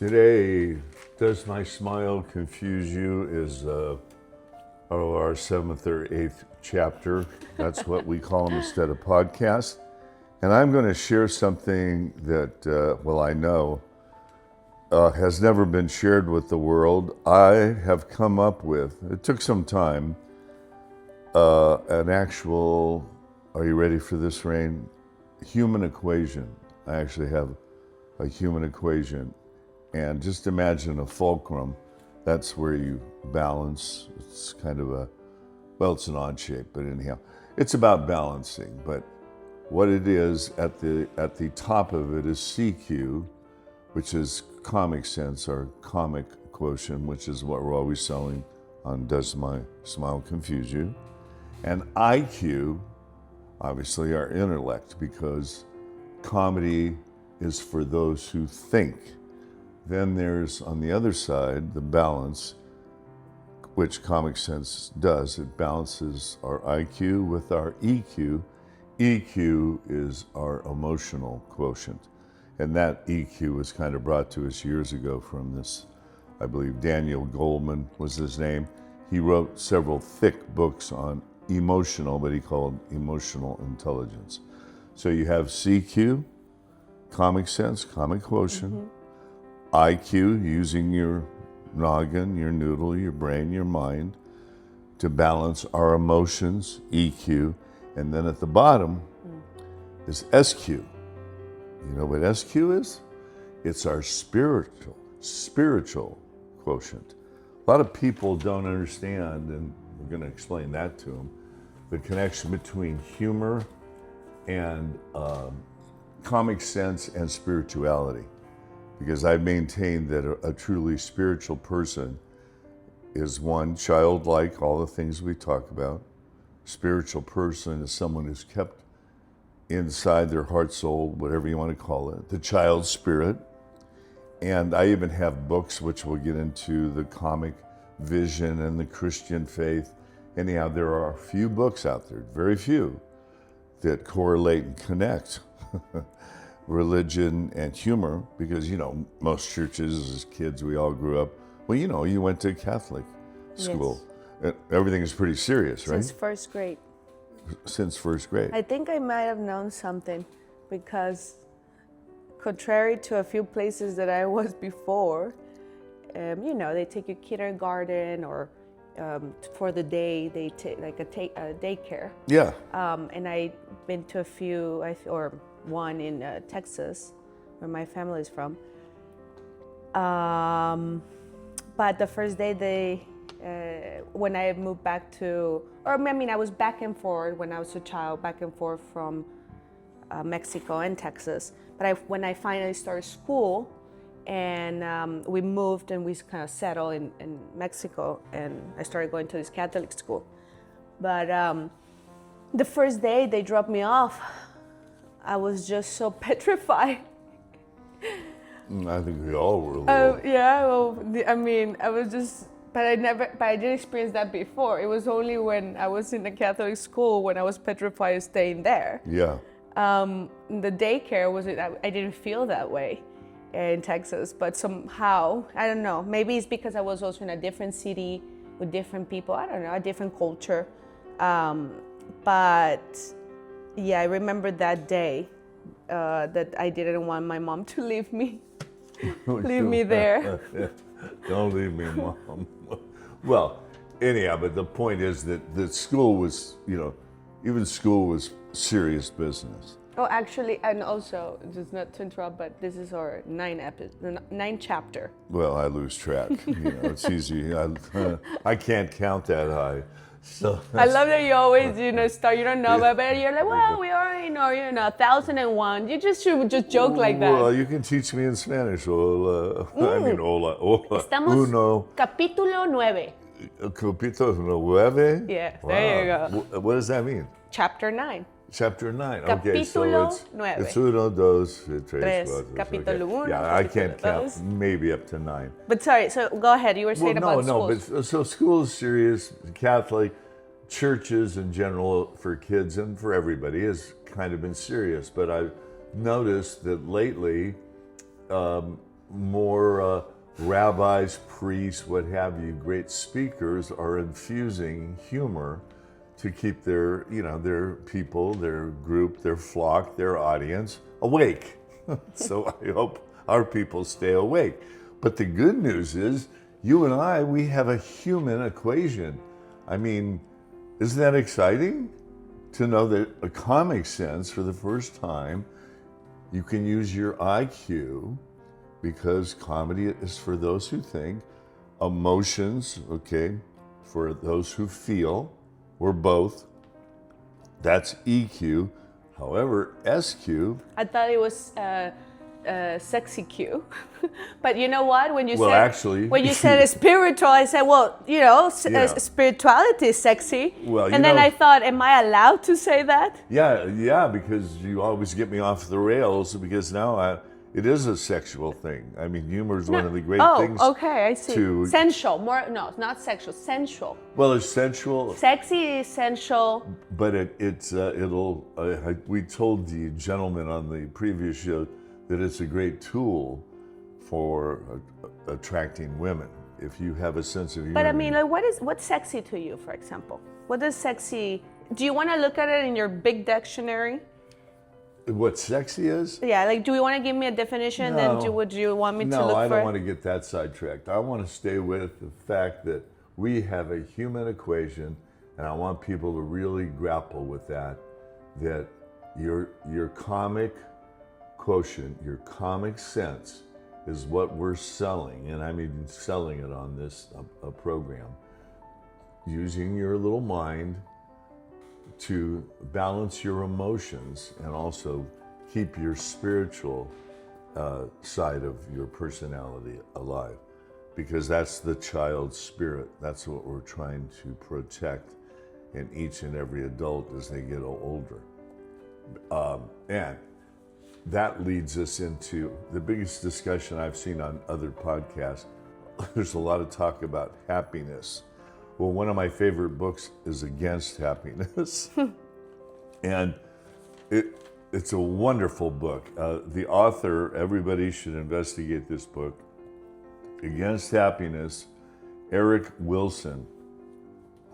Today, Does My Smile Confuse You is our seventh or eighth chapter. That's what we call them instead of podcasts. And I'm going to share something that, I know has never been shared with the world. I have come up with, it took some time, an actual, are you ready for this, Rain? Human equation. I actually have a human equation. And just imagine a fulcrum. That's where you balance. It's kind of it's an odd shape, but anyhow, it's about balancing. But what it is at the top of it is CQ, which is comic sense or comic quotient, which is what we're always selling on Does My Smile Confuse You? And IQ, obviously our intellect, because comedy is for those who think. Then there's, on the other side, the balance, which Comic Sense does. It balances our IQ with our EQ. EQ is our emotional quotient. And that EQ was kind of brought to us years ago from this, I believe Daniel Goleman was his name. He wrote several thick books on emotional, but he called emotional intelligence. So you have CQ, Comic Sense, comic quotient, IQ, using your noggin, your noodle, your brain, your mind to balance our emotions, EQ. And then at the bottom is SQ. You know what SQ is? It's our spiritual quotient. A lot of people don't understand, and we're going to explain that to them, the connection between humor and comic sense and spirituality. Because I maintain that a truly spiritual person is one, childlike, all the things we talk about. Spiritual person is someone who's kept inside their heart, soul, whatever you want to call it, the child spirit. And I even have books which will get into the comic vision and the Christian faith. Anyhow, there are a few books out there, very few, that correlate and connect religion and humor, because, most churches, as kids, we all grew up, you went to Catholic school. Yes. Everything is pretty serious, right? Since first grade. Since first grade. I think I might have known something because, contrary to a few places that I was before, they take you kindergarten or for the day, they take like a daycare. Yeah. And I've been to a few, or one in Texas, where my family is from. But the first day when I moved back I was back and forth when I was a child, back and forth from Mexico and Texas. But when I finally started school, and we moved and we kind of settled in Mexico, and I started going to this Catholic school. But the first day they dropped me off, I was just so petrified. I think we all were a little. I was just, but I didn't experience that before. It was only when I was in the Catholic school when I was petrified of staying there. Yeah. The daycare I didn't feel that way in Texas, but somehow, I don't know, maybe it's because I was also in a different city with different people, I don't know, a different culture. But yeah, I remember that day that I didn't want my mom to leave me. Leave me there. Don't leave me, Mom. Well, anyhow, but the point is that school was, even school was serious business. Oh, actually, and also, just not to interrupt, but this is our ninth chapter. Well, I lose track. It's easy. I can't count that high. So I love that you always, start, you don't know, but you're like, well, we already know, 1001. You should just joke like that. Well, you can teach me in Spanish. Hola. Hola. Estamos Uno. Capítulo 9. Capítulo 9? Yeah, Wow. there you go. What does that mean? Chapter 9. Chapter 9. Capítulo Okay, so it's 9. It's uno, dos, tres, cuatro. Capítulo uno, Yeah, I can't capítulo count. dos. Maybe up to 9. But sorry, so go ahead. You were saying about schools. But so school is serious. Catholic churches in general for kids and for everybody has kind of been serious. But I've noticed that lately, more rabbis, priests, what have you, great speakers are infusing humor to keep their, their people, their group, their flock, their audience awake. So I hope our people stay awake. But the good news is, you and I, we have a human equation. I mean, isn't that exciting? To know that a comic sense, for the first time, you can use your IQ, because comedy is for those who think, emotions, okay, for those who feel, or both. That's EQ. However, SQ. I thought it was sexy Q, but you know what? When you Well, said actually, when you said spiritual, I said, well, Yeah. spirituality is sexy. Well, and then I thought, am I allowed to say that? Yeah, because you always get me off the rails, because now it is a sexual thing. I mean, humor is one of the great things. Oh, okay, I see. to- Sensual, more not sexual, sensual. Well, it's sensual, Sexy is sensual. but we told the gentleman on the previous show that it's a great tool for attracting women. If you have a sense of humor. But I mean, like, what's sexy to you, for example? What is sexy? Do you want to look at it in your big dictionary? What sexy is? Yeah, like, do you want to give me a definition? No. Then would you want me to No, look I for? don't want to get that sidetracked. I want to stay with the fact that we have a human equation, and I want people to really grapple with that your comic quotient, your comic sense is what we're selling, and I mean selling it on this program, using your little mind to balance your emotions and also keep your spiritual side of your personality alive, because that's the child's spirit. That's what we're trying to protect in each and every adult as they get older. And that leads us into the biggest discussion I've seen on other podcasts. There's a lot of talk about happiness. Well, one of my favorite books is Against Happiness. And it's a wonderful book. The author, everybody should investigate this book. Against Happiness, Eric Wilson.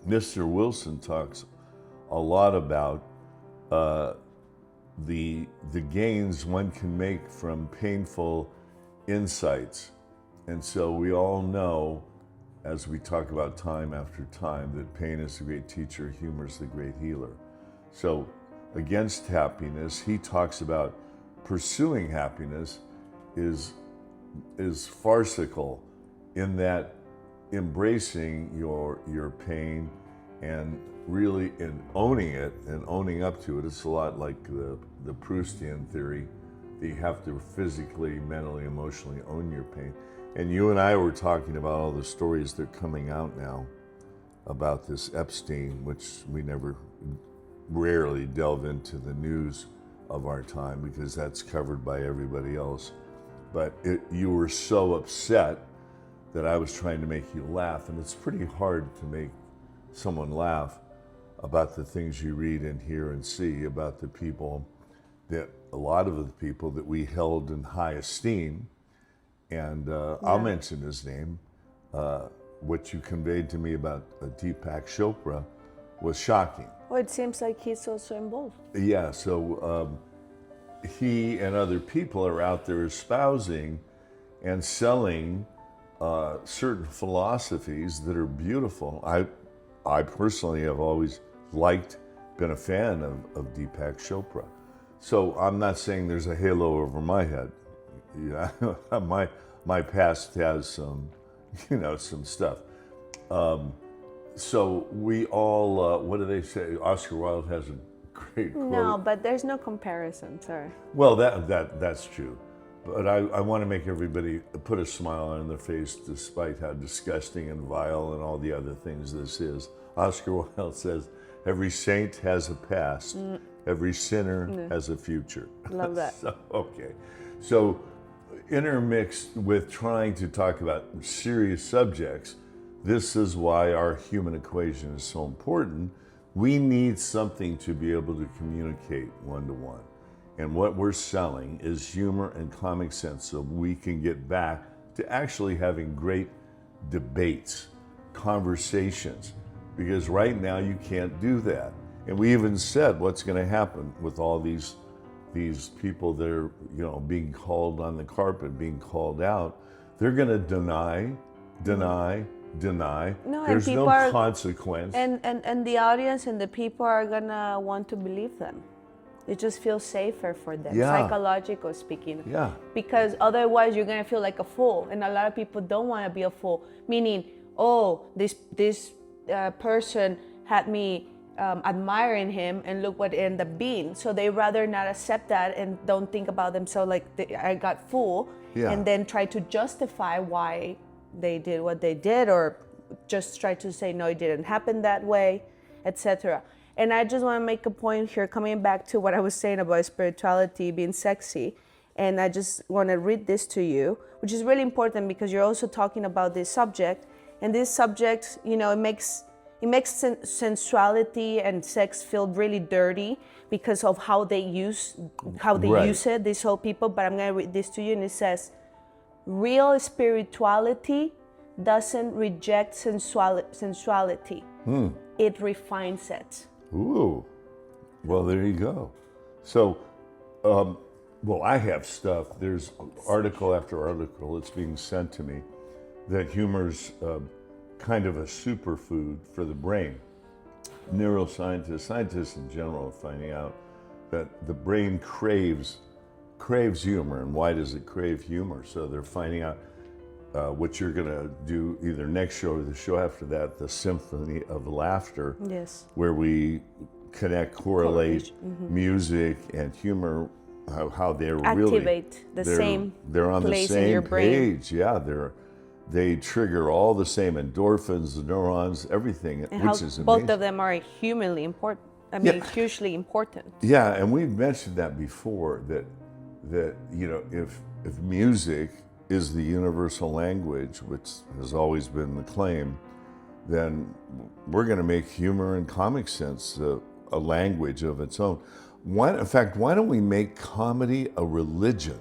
Mr. Wilson talks a lot about the gains one can make from painful insights. And so we all know, as we talk about time after time, that pain is the great teacher, humor is the great healer. So Against Happiness, he talks about pursuing happiness is farcical, in that embracing your pain and really in owning it and owning up to it. It's a lot like the Proustian theory that you have to physically, mentally, emotionally own your pain. And you and I were talking about all the stories that are coming out now about this Epstein, which we rarely delve into the news of our time because that's covered by everybody else. But you were so upset that I was trying to make you laugh, and it's pretty hard to make someone laugh about the things you read and hear and see about the people that, a lot of the people that we held in high esteem. And I'll mention his name. What you conveyed to me about Deepak Chopra was shocking. Well, it seems like he's also involved. Yeah, so he and other people are out there espousing and selling certain philosophies that are beautiful. I personally have always been a fan of Deepak Chopra. So I'm not saying there's a halo over my head. Yeah, my past has some stuff. So we all, what do they say? Oscar Wilde has a great quote. No, but there's no comparison, sir. Well, that's true. But I want to make everybody put a smile on their face despite how disgusting and vile and all the other things this is. Oscar Wilde says, every saint has a past, every sinner has a future. Love that. So intermixed with trying to talk about serious subjects, this is why our human equation is so important. We need something to be able to communicate one-to-one. And what we're selling is humor and comic sense so we can get back to actually having great debates, conversations, because right now you can't do that. And we even said what's going to happen with all these people that are, being called on the carpet, being called out. They're going to deny. No, There's and no people are, consequence. and the audience and the people are gonna want to believe them. It just feels safer for them, Yeah. psychological speaking. Yeah. Because otherwise you're gonna feel like a fool, and a lot of people don't want to be a fool. Meaning, oh, this person had me admiring him, and look what it ended up being. So they rather not accept that and don't think about themselves like I got fooled, Yeah. and then try to justify why they did what they did, or just try to say no, it didn't happen that way, etc. And I just want to make a point here, coming back to what I was saying about spirituality being sexy. And I just want to read this to you, which is really important because you're also talking about this subject. And this subject, it makes sensuality and sex feel really dirty because of how they use it, these whole people. But I'm going to read this to you, and it says, real spirituality doesn't reject sensuality. It refines it. Ooh, well, there you go. So, I have stuff. There's article after article that's being sent to me that humor's kind of a superfood for the brain. Neuroscientists, scientists in general are finding out that the brain craves humor. And why does it crave humor? So they're finding out what you're going to do either next show or the show after that, the Symphony of Laughter, Yes. where we correlate music and humor, how they're Activate the they're, same they're on the place in same your brain. page. Yeah, they trigger all the same endorphins, the neurons, everything, And which how is amazing. both of them are humanly important. Hugely important. Yeah, and we've mentioned that before, that if music is the universal language, which has always been the claim, then we're going to make humor and comic sense a language of its own. Why don't we make comedy a religion?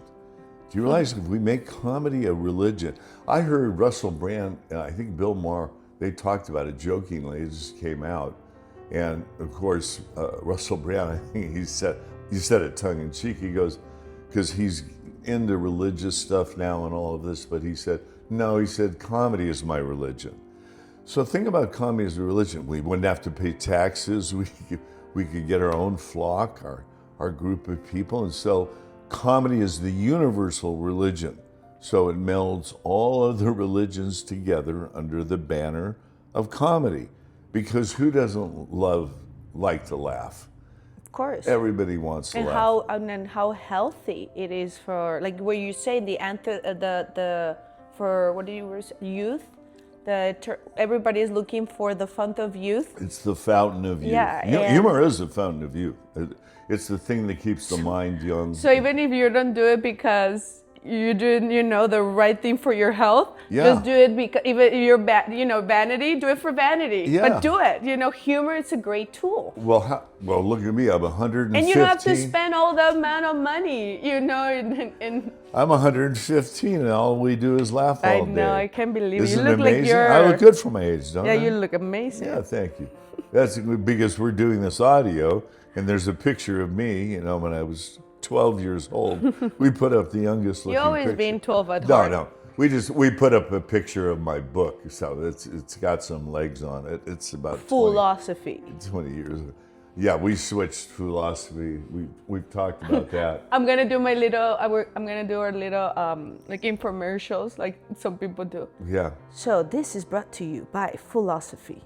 Do you realize if we make comedy a religion? I heard Russell Brand, and I think Bill Maher, they talked about it jokingly, it just came out. And of course, Russell Brand, I think he said it tongue in cheek, he goes, because he's into religious stuff now and all of this, but he said, comedy is my religion. So think about comedy as a religion. We wouldn't have to pay taxes. We could get our own flock, our group of people. And so comedy is the universal religion. So it melds all of the religions together under the banner of comedy. Because who doesn't like to laugh? Of course. Everybody wants to laugh. And how healthy it is for, like where you say for what did you say, youth? Everybody is looking for the fount of youth. It's the fountain of youth. Yeah, humor is the fountain of youth. It's the thing that keeps the mind young. So even if you don't do it because you doing, the right thing for your health, just do it because even if you're vanity, do it for vanity. Yeah. But do it. Humor is a great tool. Well, look at me. I'm 115. And you don't have to spend all that amount of money, I'm 115, and all we do is laugh all day. I know. I can't believe Isn't you look it amazing? like you're. I look good for my age, don't I? Yeah, you look amazing. Yeah, thank you. That's because we're doing this audio, and there's a picture of me, when I was 12 years old. We put up the youngest looking You always picture. been 12 at heart. No. We put up a picture of my book, so it's got some legs on it. It's about Philosophy. 20 years. Yeah, we switched philosophy. We've talked about that. I'm gonna do my little. I'm gonna do our little like infomercials, like some people do. Yeah. So this is brought to you by Philosophy.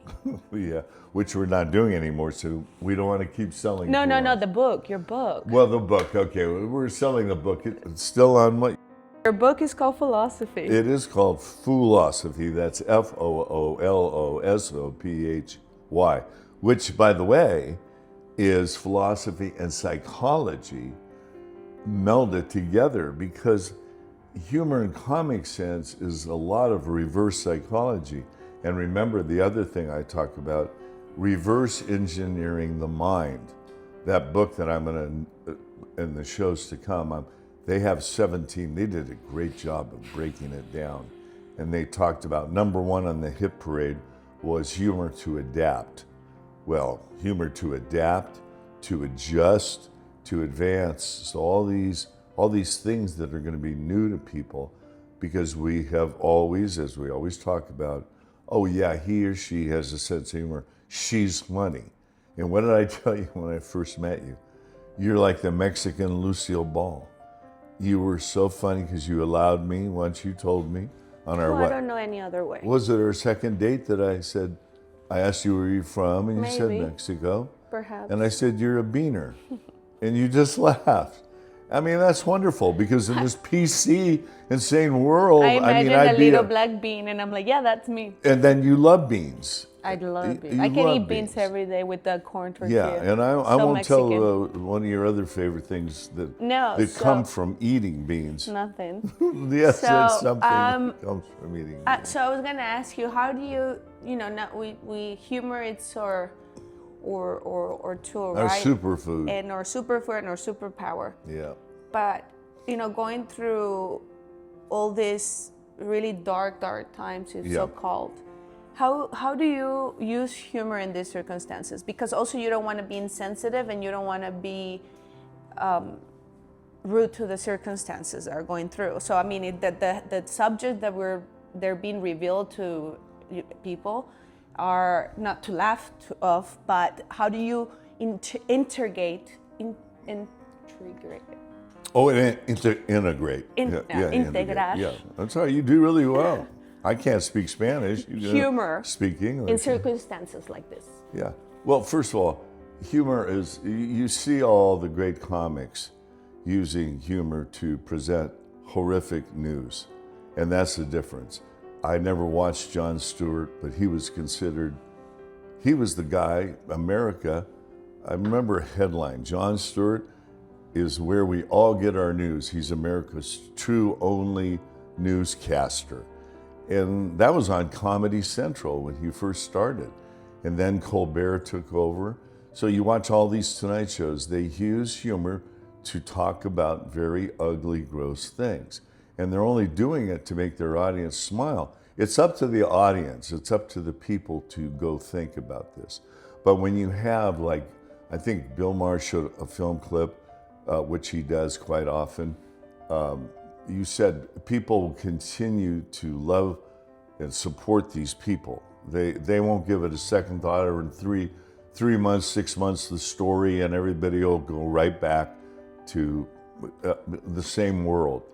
Yeah, which we're not doing anymore, so we don't want to keep selling. No, the book, your book. Well, the book. Okay, we're selling the book. It's still on what? Your book is called Philosophy. It is called Foolosophy. That's FOOLOSOPHY, which, by the way, is philosophy and psychology melded together, because humor and comic sense is a lot of reverse psychology. And remember the other thing I talk about, reverse engineering the mind. That book that I'm going to in the shows to come. They have 17. They did a great job of breaking it down. And they talked about number one on the hit parade was humor to adapt. Well, humor to adapt, to adjust, to advance. So all these things that are going to be new to people, because we have always, as we always talk about, oh yeah, he or she has a sense of humor. She's funny. And what did I tell you when I first met you? You're like the Mexican Lucille Ball. You were so funny because you allowed me, once you told me, on our Well, I don't know any other way. Was it our second date that I asked you where you're from, and you said Maybe. Mexico. Perhaps. And I said, you're a beaner. And you just laughed. I mean, that's wonderful, because in this PC, insane world, I imagine I'd a be little black bean, and I'm like, yeah, that's me. And then you love beans. I love beans. You I can love eat beans every day with the corn tortilla. Yeah, and I So won't Mexican. tell one of your other favorite things that come from eating beans. Nothing. Yes, So, it's something that comes from eating beans. So I was gonna ask you, how do you, not we humor, it's our tool, Our right? superfood. And our superfood and our superpower. Yeah. But going through all these really dark times, it's so called. How do you use humor in these circumstances? Because also you don't want to be insensitive, and you don't want to be rude to the circumstances that are going through. So I mean, the subject that they're being revealed to people are not to laugh of, but how do you integrate? Oh, and integrate. Integrar. Yeah, that's how you do really well. I can't speak Spanish. Humor speak English. in circumstances like this. Yeah. Well, first of all, humor is, you see all the great comics using humor to present horrific news. And that's the difference. I never watched Jon Stewart, but he was the guy, America. I remember a headline, Jon Stewart is where we all get our news. He's America's true only newscaster. And that was on Comedy Central when he first started. And then Colbert took over. So you watch all these Tonight shows, they use humor to talk about very ugly, gross things. And they're only doing it to make their audience smile. It's up to the audience, it's up to the people to go think about this. But when you have, like, I think Bill Maher showed a film clip, which he does quite often. You said people will continue to love and support these people. They won't give it a second thought, or in three months, 6 months, the story, and everybody will go right back to the same world.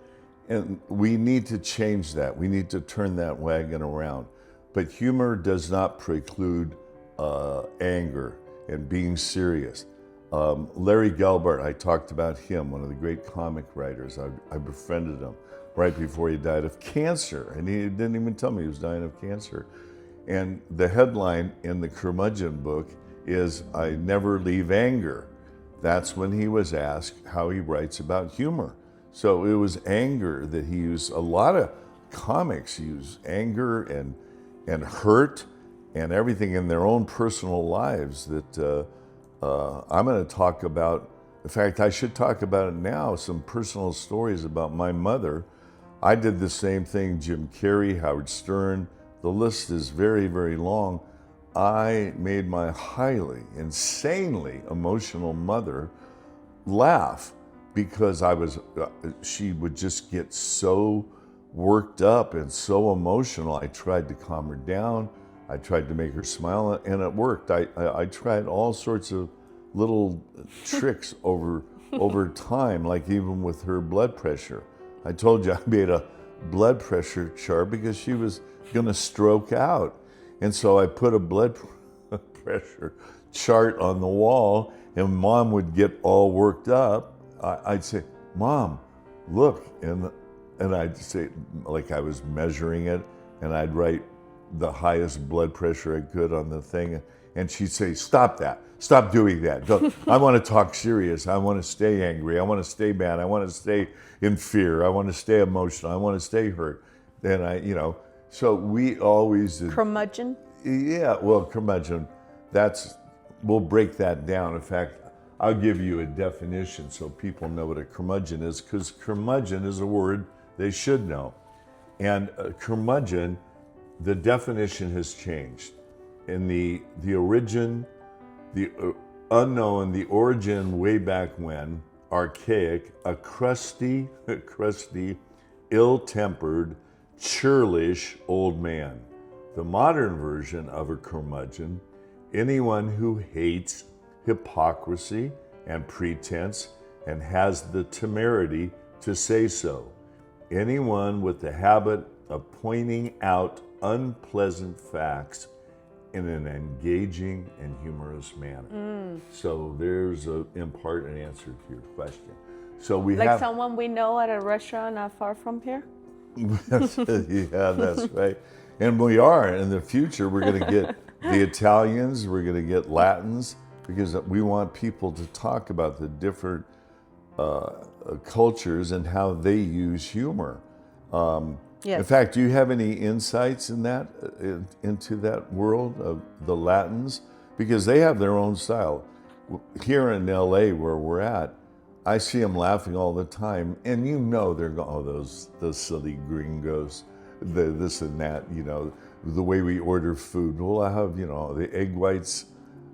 And we need to change that. We need to turn that wagon around. But humor does not preclude anger and being serious. Larry Gelbart, I talked about him, one of the great comic writers. I befriended him right before he died of cancer, and he didn't even tell me he was dying of cancer. And the headline in the Curmudgeon book is, I never leave anger. That's when he was asked how he writes about humor. So it was anger that he used. A lot of comics use anger and hurt and everything in their own personal lives that I'm going to talk about. In fact, I should talk about it now, some personal stories about my mother. I did the same thing, Jim Carrey, Howard Stern. The list is very, very long. I made my highly, insanely emotional mother laugh because she would just get so worked up and so emotional. I tried to calm her down. I tried to make her smile, and it worked. I tried all sorts of little tricks over time, like even with her blood pressure. I told you I made a blood pressure chart because she was gonna stroke out. And so I put a blood pressure chart on the wall, and Mom would get all worked up. I'd say, Mom, look, and I'd say, like I was measuring it, and I'd write the highest blood pressure I could on the thing, and she'd say, stop that, stop doing that. I want to talk serious, I want to stay angry, I want to stay mad, I want to stay in fear, I want to stay emotional, I want to stay hurt. And so we always did. Curmudgeon? Yeah, well, curmudgeon, we'll break that down. In fact, I'll give you a definition so people know what a curmudgeon is, because curmudgeon is a word they should know. And curmudgeon, the definition has changed. In the origin, the unknown, the origin way back when, archaic, a crusty, ill-tempered, churlish old man. The modern version of a curmudgeon, anyone who hates hypocrisy and pretense and has the temerity to say so. Anyone with the habit of pointing out unpleasant facts in an engaging and humorous manner. So there's in part an answer to your question. So we Like have someone we know at a restaurant not far from here? yeah, that's right. And we are in the future. We're going to get the Italians. We're going to get Latins, because we want people to talk about the different cultures and how they use humor. Yes. In fact, do you have any insights in that into that world of the Latins? Because they have their own style. Here in LA, where we're at, I see them laughing all the time, and you know they're going, oh, those silly gringos, this and that, you know, the way we order food. Well, I have, you know, the egg whites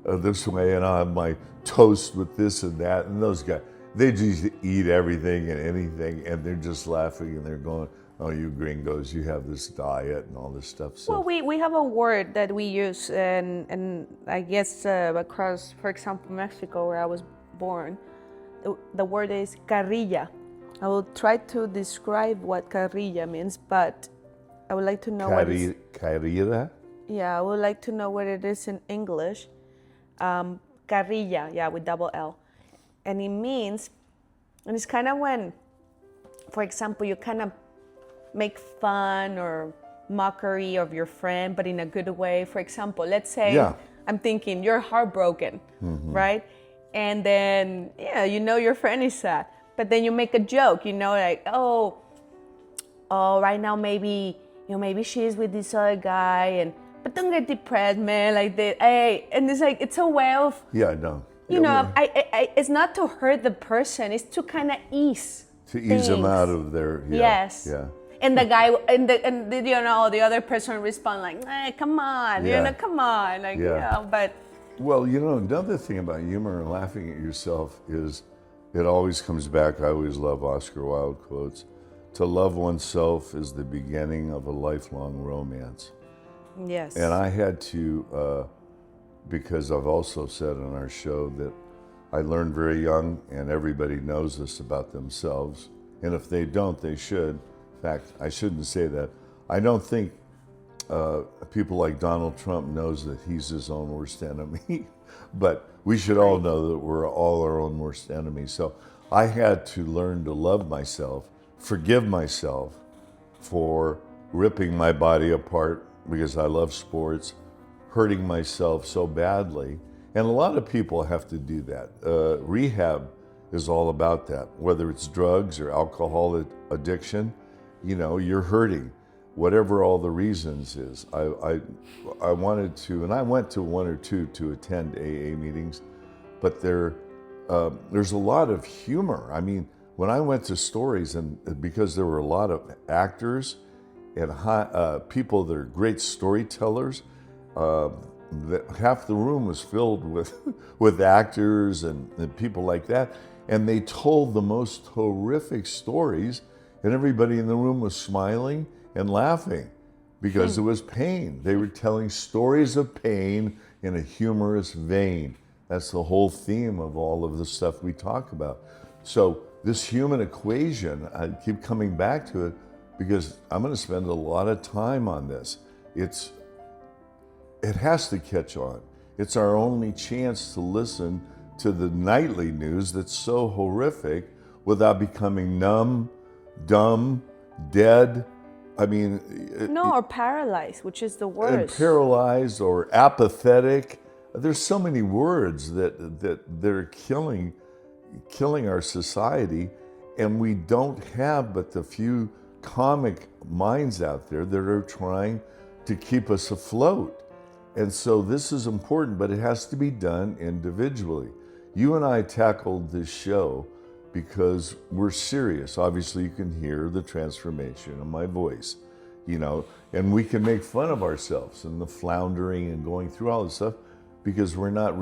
this way, and I'll have my toast with this and that, and those guys, they just eat everything and anything, and they're just laughing, and they're going, oh, you gringos, you have this diet and all this stuff. So Well, we have a word that we use, and I guess across, for example, Mexico, where I was born, the word is carrilla. I will try to describe what carrilla means, but I would like to know carrilla? Yeah, I would like to know what it is in English. Carrilla, yeah, with double L. And it means, and it's kind of when, for example, you kind of make fun or mockery of your friend, but in a good way. For example, let's say I'm thinking you're heartbroken, right? And then, yeah, you know your friend is sad, but then you make a joke, you know, like, oh, right now maybe, you know, maybe she's with this other guy, but don't get depressed, man, like that. Hey, and it's like, it's a way of, Yeah, I know. you know, it's not to hurt the person, it's to kind of ease them out of their, yes. Yeah. And the guy, and you know, the other person respond like, hey, come on, you know, come on, like, but. Well, you know, another thing about humor and laughing at yourself is it always comes back. I always love Oscar Wilde quotes. To love oneself is the beginning of a lifelong romance. Yes. And I had to, because I've also said on our show that I learned very young, and everybody knows this about themselves. And if they don't, they should. In fact, I shouldn't say that. I don't think people like Donald Trump knows that he's his own worst enemy, but we should all know that we're all our own worst enemies. So I had to learn to love myself, forgive myself for ripping my body apart because I love sports, hurting myself so badly. And a lot of people have to do that. Rehab is all about that, whether it's drugs or alcohol addiction, you know, you're hurting. Whatever all the reasons is. I wanted to, and I went to one or two to attend AA meetings, but there's a lot of humor. I mean, when I went to stories, and because there were a lot of actors and people that are great storytellers, half the room was filled with actors and people like that, and they told the most horrific stories, and everybody in the room was smiling and laughing because it was pain. They were telling stories of pain in a humorous vein. That's the whole theme of all of the stuff we talk about. So this human equation, I keep coming back to it because I'm going to spend a lot of time on this. It has to catch on. It's our only chance to listen to the nightly news that's so horrific without becoming numb, dumb, dead. I mean, or paralyzed, which is the worst. Paralyzed or apathetic. There's so many words that are killing our society, and we don't have but the few comic minds out there that are trying to keep us afloat. And so this is important, but it has to be done individually. You and I tackled this show because we're serious. Obviously, you can hear the transformation of my voice, you know, and we can make fun of ourselves and the floundering and going through all this stuff because we're not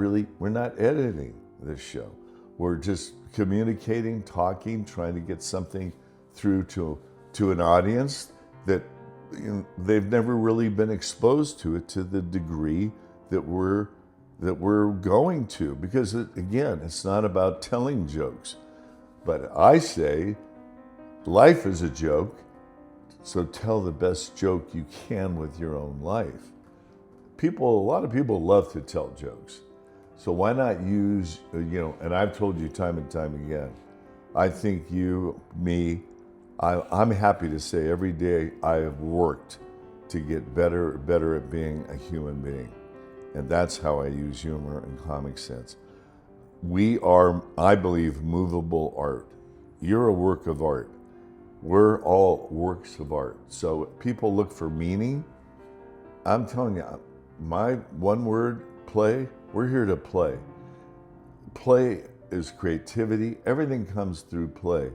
editing this show. We're just communicating, talking, trying to get something through to an audience that, you know, they've never really been exposed to it to the degree that we're going to, because again, it's not about telling jokes. But I say, life is a joke, so tell the best joke you can with your own life. A lot of people love to tell jokes. So why not use, you know, and I've told you time and time again, I think I'm happy to say every day I have worked to get better at being a human being. And that's how I use humor and comic sense. We are, I believe, movable art. You're a work of art. We're all works of art. So people look for meaning. I'm telling you, my one word, play, we're here to play. Play is creativity. Everything comes through play.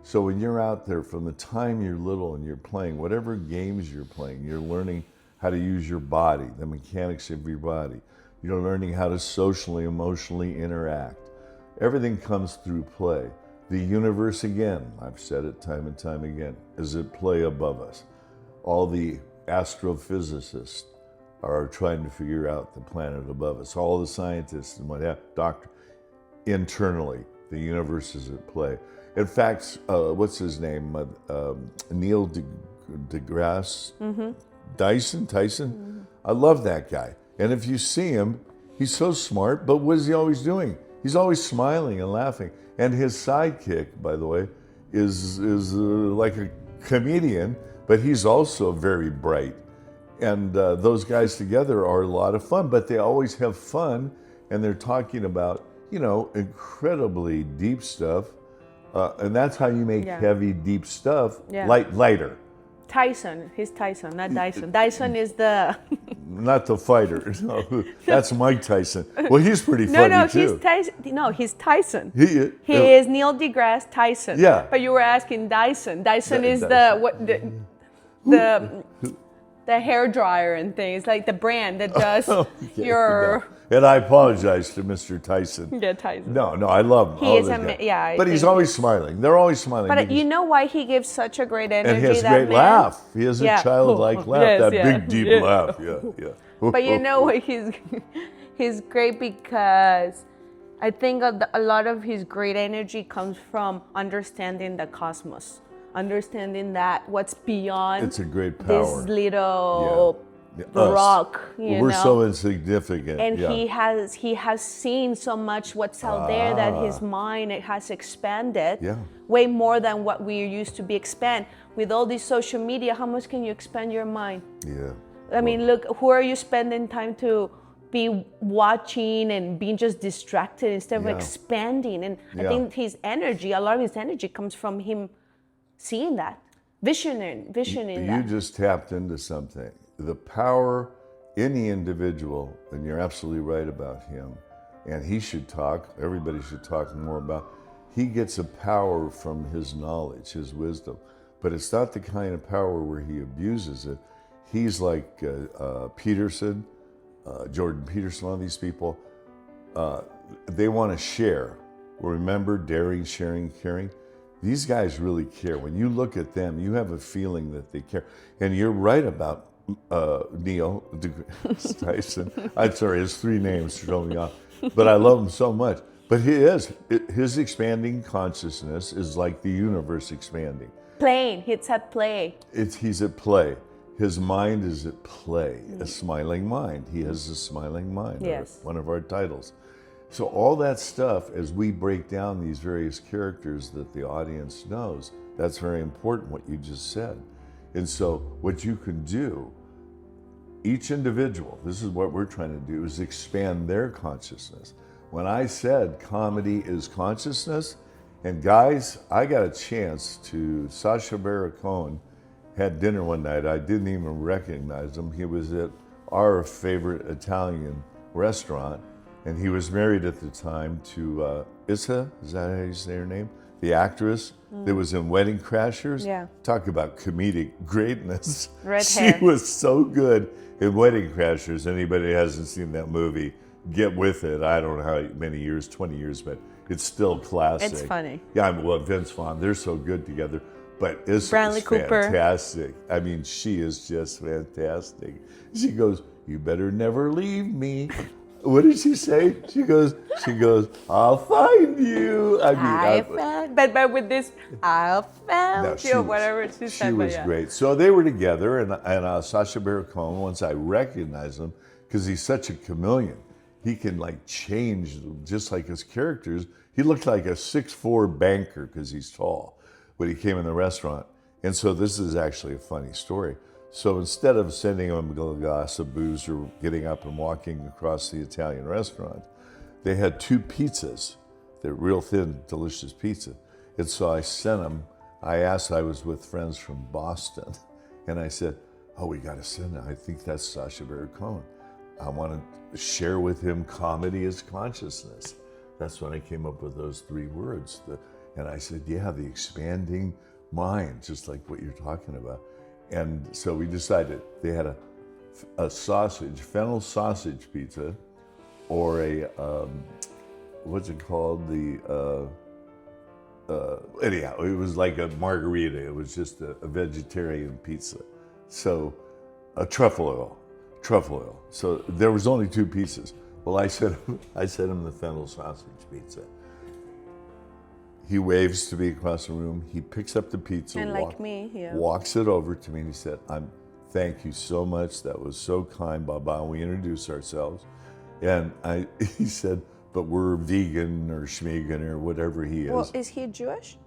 So when you're out there, from the time you're little and you're playing, whatever games you're playing, you're learning how to use your body, the mechanics of your body. You're learning how to socially, emotionally interact. Everything comes through play. The universe, again, I've said it time and time again, is at play above us. All the astrophysicists are trying to figure out the planet above us. All the scientists and internally, the universe is at play. In fact, what's his name? Neil deGrasse Tyson? Mm-hmm. I love that guy. And if you see him, he's so smart, but what is he always doing? He's always smiling and laughing. And his sidekick, by the way, is like a comedian, but he's also very bright. And those guys together are a lot of fun, but they always have fun, and they're talking about, you know, incredibly deep stuff. And that's how you make heavy, deep stuff lighter. Tyson, he's Tyson, not Dyson. Dyson is the... Not the fighter. No, that's Mike Tyson. Well, he's pretty funny too. He's Tyson. No, he's Tyson. He is Neil deGrasse Tyson. Yeah. But you were asking Dyson. Dyson is the hair dryer and things, like the brand that does your... No. And I apologize to Mr. Tyson. Yeah, Tyson. No, I love him. He is amazing. But he's always smiling. They're always smiling. But you know why he gives such a great energy? And he has a great laugh. He has a childlike laugh, big, deep laugh. Yeah. But you know why he's great? Because I think a lot of his great energy comes from understanding the cosmos, understanding that what's beyond it's a great power. This little rock. We're so insignificant. And he has seen so much what's out there that his mind has expanded way more than what we used to be expand. With all this social media, how much can you expand your mind? Yeah. I mean, look, who are you spending time to be watching and being just distracted instead of expanding? And I think a lot of his energy comes from him seeing that, visioning that. You just tapped into something. The power in the individual, and you're absolutely right about him, and he should talk, everybody should talk more about, he gets a power from his knowledge, his wisdom, but it's not the kind of power where he abuses it. He's like Peterson, Jordan Peterson, all these people, they want to share. Remember, daring, sharing, caring? These guys really care. When you look at them, you have a feeling that they care. And you're right about Neil deGrasse Tyson. I'm sorry, his three names throw me off. But I love him so much. But his expanding consciousness is like the universe expanding. Playing, it's at play. He's at play. His mind is at play, a smiling mind. He has a smiling mind, yes. One of our titles. So all that stuff, as we break down these various characters that the audience knows, that's very important, what you just said. And so what you can do, each individual, this is what we're trying to do, is expand their consciousness. When I said comedy is consciousness, and guys, I got a chance to, Sacha Baron Cohen had dinner one night. I didn't even recognize him. He was at our favorite Italian restaurant, And he was married at the time to Issa, is that how you say her name? The actress that was in Wedding Crashers. Yeah. Talk about comedic greatness. Red she hair. was so good in Wedding Crashers. Anybody who hasn't seen that movie, get with it. I don't know how many years, 20 years, but it's still classic. It's funny. Yeah, well, Vince Vaughn, they're so good together. But Issa Bradley is Cooper. fantastic. I mean, she is just fantastic. She goes, "You better never leave me." What did she say? She goes, "I'll find you." I mean, but with this, I found no, you, whatever she said. She but was yeah. great. So they were together, and Sacha Baron Cohen, once I recognized him, because he's such a chameleon, he can like change just like his characters. He looked like a 6'4" banker because he's tall when he came in the restaurant. And so this is actually a funny story. So instead of sending him a glass of booze or getting up and walking across the Italian restaurant, they had 2 pizzas. They're real thin, delicious pizza. And so I sent him, I was with friends from Boston, and I said, "Oh, we got to send him. I think that's Sacha Baron Cohen. I want to share with him comedy as consciousness." That's when I came up with those 3 words. And I said, "Yeah, the expanding mind," just like what you're talking about. And so we decided they had a sausage, fennel sausage pizza, or a, what's it called? Anyhow, it was like a margarita. It was just a vegetarian pizza. So a truffle oil. So there was only 2 pieces. Well, I sent him the fennel sausage pizza. He waves to me across the room. He picks up the pizza, And like me, yeah. walks it over to me, and he said, "Thank you so much. That was so kind, Baba." And we introduced ourselves. And he said, "But we're vegan or schmegan or whatever he is." Well, is he Jewish?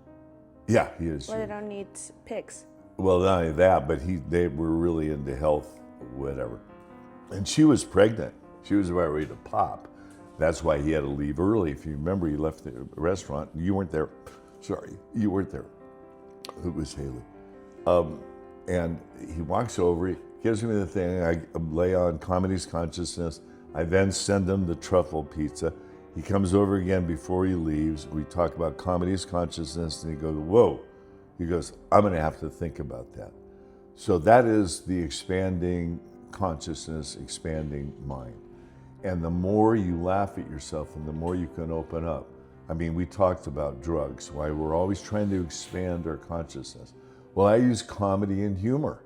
Yeah, he is. Well, they don't need pigs. Well, not only that, but they were really into health, whatever. And she was pregnant. She was about ready to pop. That's why he had to leave early. If you remember, he left the restaurant. You weren't there. Sorry, you weren't there. It was Haley. And he walks over, he gives me the thing. I lay on Comedy's Consciousness. I then send him the truffle pizza. He comes over again before he leaves. We talk about Comedy's Consciousness, and he goes, "Whoa." He goes, "I'm going to have to think about that." So that is the expanding consciousness, expanding mind. And the more you laugh at yourself and the more you can open up. I mean, we talked about drugs, why we're always trying to expand our consciousness. Well, I use comedy and humor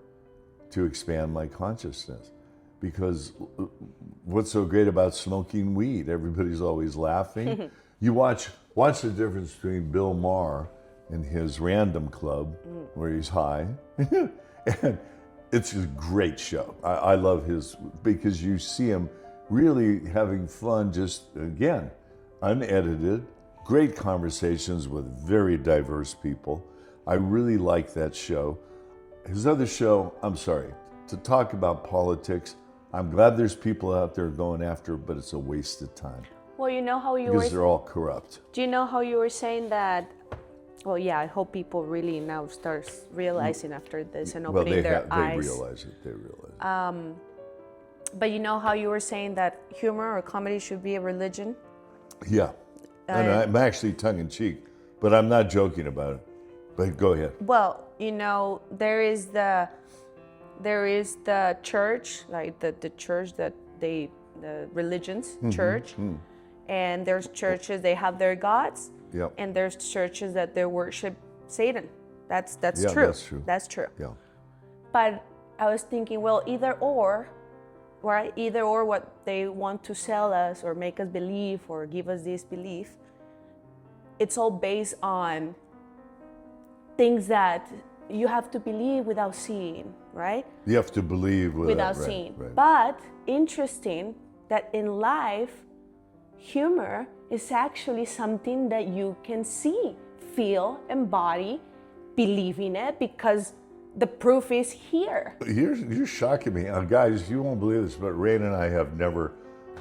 to expand my consciousness, because what's so great about smoking weed? Everybody's always laughing. You watch the difference between Bill Maher and his Random Club, where he's high. And it's a great show. I love his, because you see him really having fun, just, again, unedited, great conversations with very diverse people. I really like that show. His other show, I'm sorry, to talk about politics, I'm glad there's people out there going after it, but it's a waste of time. Well, you know how you Because were. they're all corrupt. Do you know how you were saying that? Well, yeah, I hope people really now start realizing after this and opening their eyes. They realize it. But you know how you were saying that humor or comedy should be a religion? Yeah. And I'm actually tongue-in-cheek, but I'm not joking about it. But go ahead. Well, you know, there is the church, like the church that the religions, church, and there's churches, they have their gods, Yep. and there's churches that they worship Satan. That's Yeah, true. that's true. That's true. Yeah. But I was thinking, well, either or, right? Either or what they want to sell us or make us believe or give us this belief, it's all based on things that you have to believe without seeing, right? You have to believe Without right, seeing. Right. But interesting that in life, humor is actually something that you can see, feel, embody, believe in it, because the proof is here. You're shocking me. Guys, you won't believe this, but Rain and I have never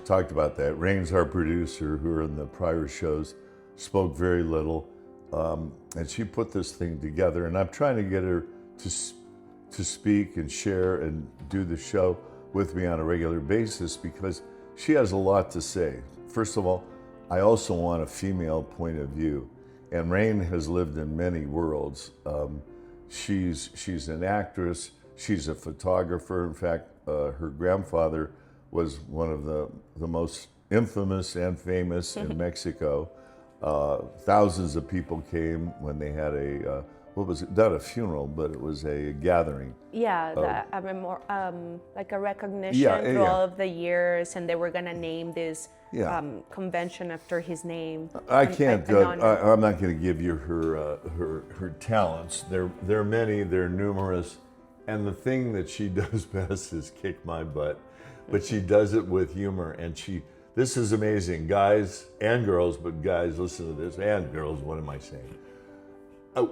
talked about that. Rain's our producer, who are in the prior shows, spoke very little. And she put this thing together, and I'm trying to get her to speak and share and do the show with me on a regular basis, because she has a lot to say. first of all, I also want a female point of view. And Rain has lived in many worlds. She's an actress, she's a photographer. In fact, her grandfather was one of the most infamous and famous in Mexico. Thousands of people came when they had a, what was it, not a funeral, but it was a gathering. Yeah, like a recognition Yeah, through yeah. all of the years, and they were gonna name this Yeah. convention after his name. I an- can't. an honor. I'm not going to give you her talents. They're many. They're numerous, and the thing that she does best is kick my butt. But she does it with humor, and This is amazing, guys and girls. But guys, listen to this, and girls. What am I saying?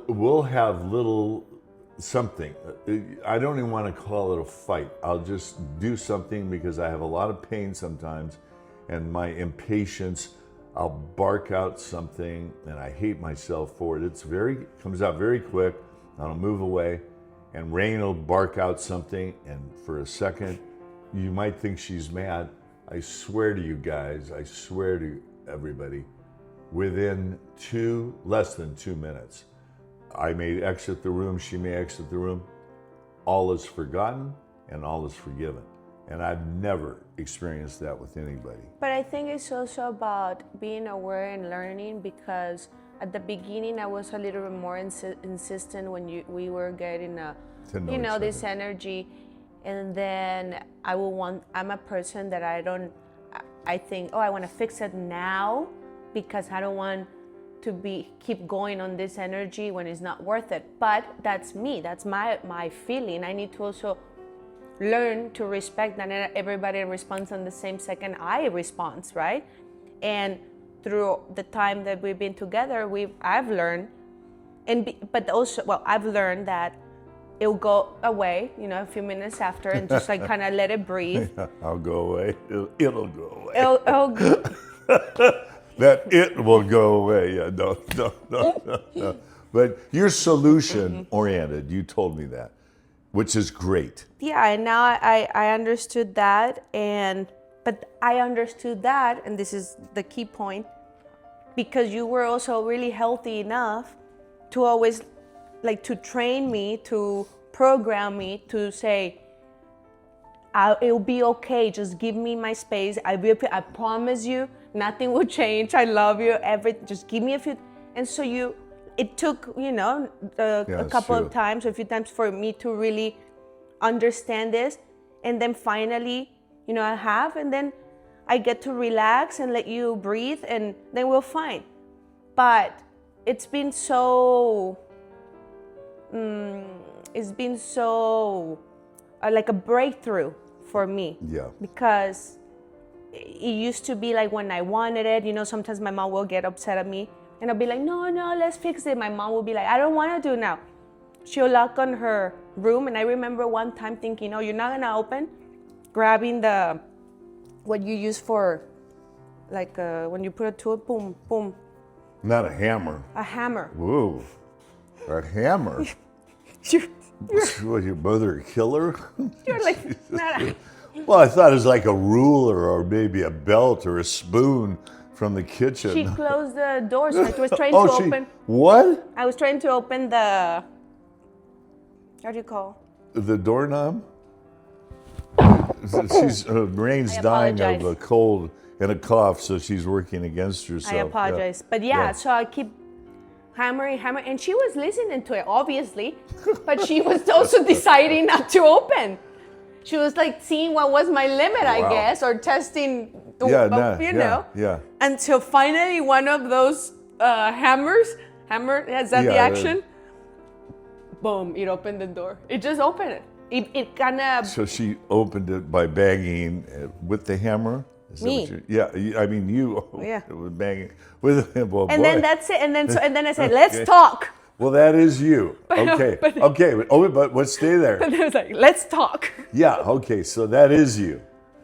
We'll have little something. I don't even want to call it a fight. I'll just do something because I have a lot of pain sometimes. And my impatience, I'll bark out something, and I hate myself for it. Comes out very quick. I'll move away, and Rain will bark out something, and for a second, you might think she's mad. I swear to you guys, I swear to everybody, within less than 2 minutes, I may exit the room, she may exit the room. All is forgotten, and all is forgiven. And I've never experienced that with anybody. But I think it's also about being aware and learning, because at the beginning I was a little bit more insistent when we were getting To know each this other. energy, and then I'm a person that I think, I want to fix it now because I don't want to keep going on this energy when it's not worth it. But that's me, that's my feeling. I need to also learn to respect that not everybody responds on the same second I respond, right? And through the time that we've been together, I've learned, I've learned that it'll go away, a few minutes after, and just like kind of let it breathe. I'll go away. It'll go away. It'll That it will go away. Yeah, no. But you're solution oriented. You told me that, which is great. Yeah, and now I understood that, but I understood that, and this is the key point, because you were also really healthy enough to always, like, to train me, to program me to say, it'll be okay, just give me my space. I promise you, nothing will change. I love you, just give me a few. And so it took, a couple of times, a few times for me to really understand this. And then finally, I have, and then I get to relax and let you breathe, and then we're fine. But it's been so, like a breakthrough for me. Yeah. Because it used to be like when I wanted it, sometimes my mom will get upset at me and I'll be like, no, let's fix it. My mom will be like, I don't want to do it now. She'll lock on her room. And I remember one time thinking, you're not going to open, grabbing what you use for, like when you put a tool, boom, boom. Not a hammer. A hammer. Whoa. A hammer? What, your mother a killer? You're like, not Well, I thought it was like a ruler or maybe a belt or a spoon from the kitchen. She closed the door, so I was trying to open. What? I was trying to open the, how do you call? The doorknob? She's Rain's dying of a cold and a cough, so she's working against herself. I apologize. But yeah, so I keep hammering, and she was listening to it, obviously, but she was also deciding not to open. She was like seeing what was my limit, I guess, or testing, Yeah. Until finally one of those hammer, has that the action? Boom, it opened the door. It just opened it. It kind of... So she opened it by banging with the hammer? Is Me. That I mean you. Yeah. Was banging with it. Well, and boy. then that's it. And then I said, let's talk. Well, that is you. Okay. Okay. But stay there. And I was like, let's talk. Yeah. Okay. So that is you.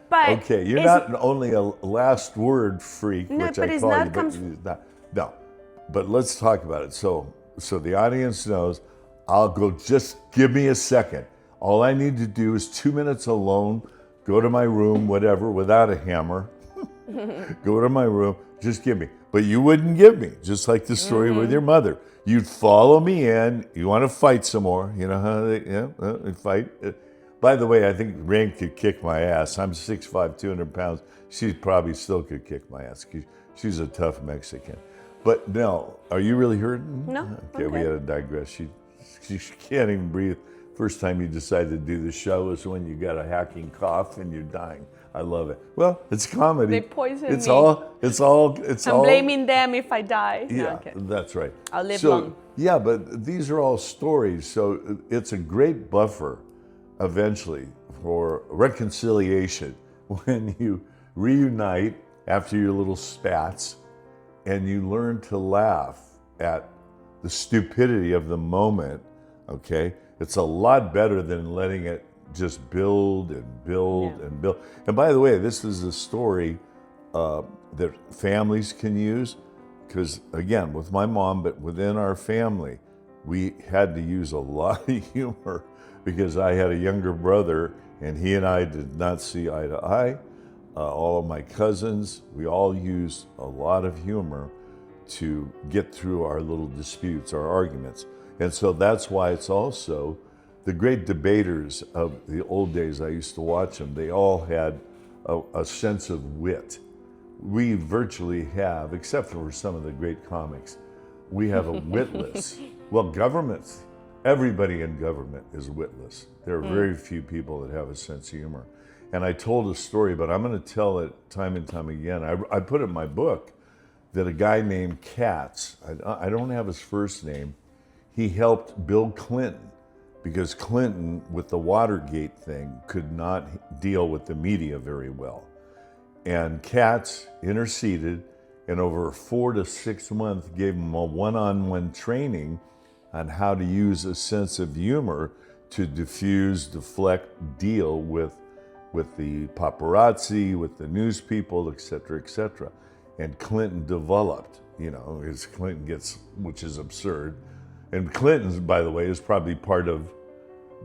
But okay. You're not only a last word freak, No, which but I it's call not you, but it's not. No. But let's talk about it. So the audience knows. I'll go. Just give me a second. All I need to do is 2 minutes alone. Go to my room, whatever, without a hammer. Go to my room, just give me. But you wouldn't give me, just like the story with your mother. You'd follow me in. You want to fight some more. You know how they fight. By the way, I think Rain could kick my ass. I'm 6'5", 200 pounds. She probably still could kick my ass. She's a tough Mexican. But no, are you really hurting? No. Okay, we had to digress. She can't even breathe. First time you decided to do the show is when you got a hacking cough and you're dying. I love it. Well, it's comedy. They poisoned it's me. It's all. I'm blaming them if I die. No, Yeah, okay. that's right. I'll live so, long. Yeah, but these are all stories. So it's a great buffer eventually for reconciliation when you reunite after your little spats and you learn to laugh at the stupidity of the moment, okay? It's a lot better than letting it just build and build and build. And by the way, this is a story that families can use because, again, with my mom, but within our family, we had to use a lot of humor because I had a younger brother and he and I did not see eye to eye. All of my cousins, we all used a lot of humor to get through our little disputes, our arguments. And so that's why it's also the great debaters of the old days. I used to watch them. They all had a sense of wit. We virtually have, except for some of the great comics, we have a witless. Well, governments, everybody in government is witless. There are very few people that have a sense of humor. And I told a story, but I'm going to tell it time and time again. I put it in my book that a guy named Katz, I don't have his first name, he helped Bill Clinton because Clinton, with the Watergate thing, could not deal with the media very well. And Katz interceded and over 4 to 6 months gave him a one-on-one training on how to use a sense of humor to diffuse, deflect, deal with the paparazzi, with the news people, et cetera, et cetera. And Clinton developed, as Clinton gets, which is absurd. And Clinton's, by the way, is probably part of